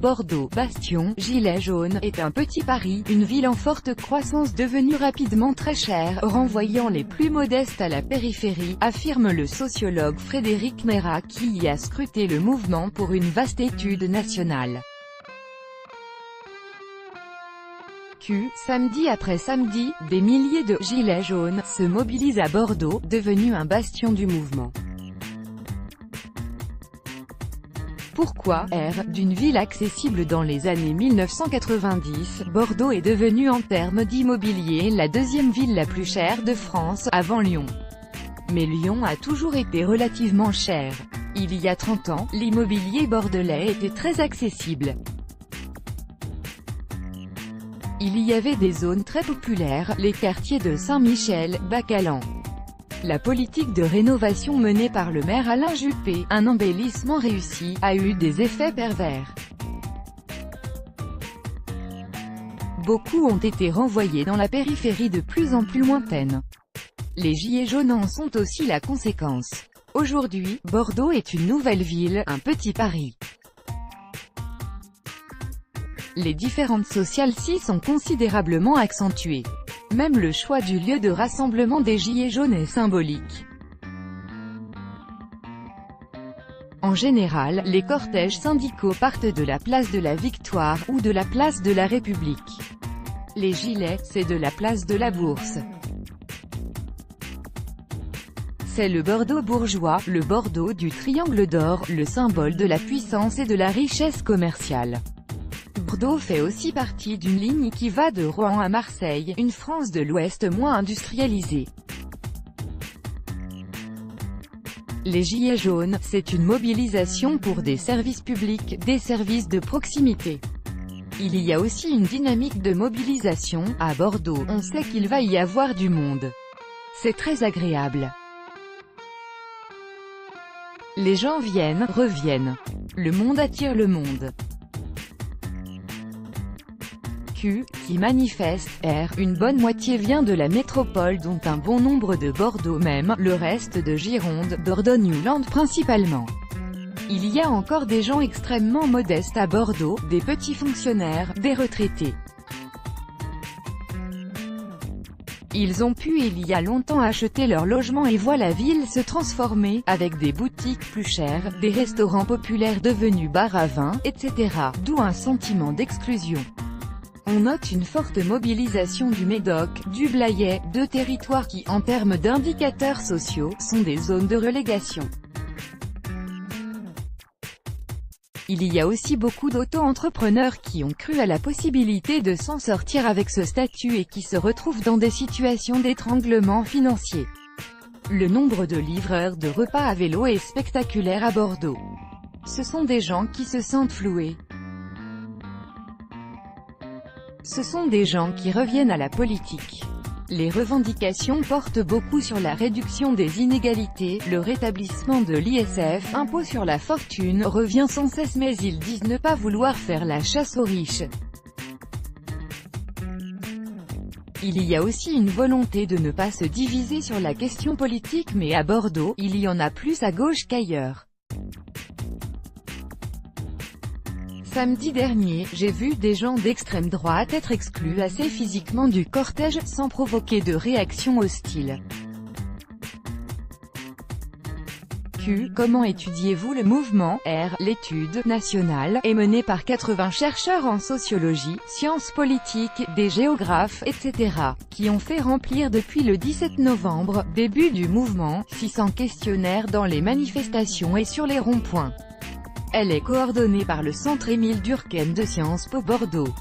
Bordeaux, bastion, gilet jaune, est un petit Paris, une ville en forte croissance devenue rapidement très chère, renvoyant les plus modestes à la périphérie, affirme le sociologue Frédéric Meyrat qui y a scruté le mouvement pour une vaste étude nationale. Samedi après samedi, des milliers de « gilets jaunes » se mobilisent à Bordeaux, devenu un bastion du mouvement. Pourquoi, d'une ville accessible dans les années 1990, Bordeaux est devenue en termes d'immobilier la deuxième ville la plus chère de France, avant Lyon. Mais Lyon a toujours été relativement cher. Il y a 30 ans, l'immobilier bordelais était très accessible. Il y avait des zones très populaires, les quartiers de Saint-Michel, Bacalan. La politique de rénovation menée par le maire Alain Juppé, un embellissement réussi, a eu des effets pervers. Beaucoup ont été renvoyés dans la périphérie de plus en plus lointaine. Les gilets jaunes en sont aussi la conséquence. Aujourd'hui, Bordeaux est une nouvelle ville, un petit Paris. Les différences sociales s'y sont considérablement accentuées. Même le choix du lieu de rassemblement des gilets jaunes est symbolique. En général, les cortèges syndicaux partent de la place de la Victoire, ou de la place de la République. Les gilets, c'est de la place de la Bourse. C'est le Bordeaux bourgeois, le Bordeaux du triangle d'or, le symbole de la puissance et de la richesse commerciale. Bordeaux fait aussi partie d'une ligne qui va de Rouen à Marseille, une France de l'Ouest moins industrialisée. Les gilets jaunes, c'est une mobilisation pour des services publics, des services de proximité. Il y a aussi une dynamique de mobilisation. À Bordeaux, on sait qu'il va y avoir du monde. C'est très agréable. Les gens viennent, reviennent. Le monde attire le monde. Qui manifeste, une bonne moitié vient de la métropole dont un bon nombre de Bordeaux même, le reste de Gironde, Dordogne ou Landes principalement. Il y a encore des gens extrêmement modestes à Bordeaux, des petits fonctionnaires, des retraités. Ils ont pu il y a longtemps acheter leur logement et voient la ville se transformer, avec des boutiques plus chères, des restaurants populaires devenus bars à vin, etc., d'où un sentiment d'exclusion. On note une forte mobilisation du Médoc, du Blayais, deux territoires qui, en termes d'indicateurs sociaux, sont des zones de relégation. Il y a aussi beaucoup d'auto-entrepreneurs qui ont cru à la possibilité de s'en sortir avec ce statut et qui se retrouvent dans des situations d'étranglement financier. Le nombre de livreurs de repas à vélo est spectaculaire à Bordeaux. Ce sont des gens qui se sentent floués. Ce sont des gens qui reviennent à la politique. Les revendications portent beaucoup sur la réduction des inégalités, le rétablissement de l'ISF, impôt sur la fortune, revient sans cesse mais ils disent ne pas vouloir faire la chasse aux riches. Il y a aussi une volonté de ne pas se diviser sur la question politique mais à Bordeaux, il y en a plus à gauche qu'ailleurs. Samedi dernier, j'ai vu des gens d'extrême droite être exclus assez physiquement du cortège, sans provoquer de réaction hostile. Comment étudiez-vous le mouvement? L'étude nationale est menée par 80 chercheurs en sociologie, sciences politiques, des géographes, etc., qui ont fait remplir depuis le 17 novembre, début du mouvement, 600 questionnaires dans les manifestations et sur les ronds-points. Elle est coordonnée par le Centre Émile Durkheim de Sciences Po Bordeaux.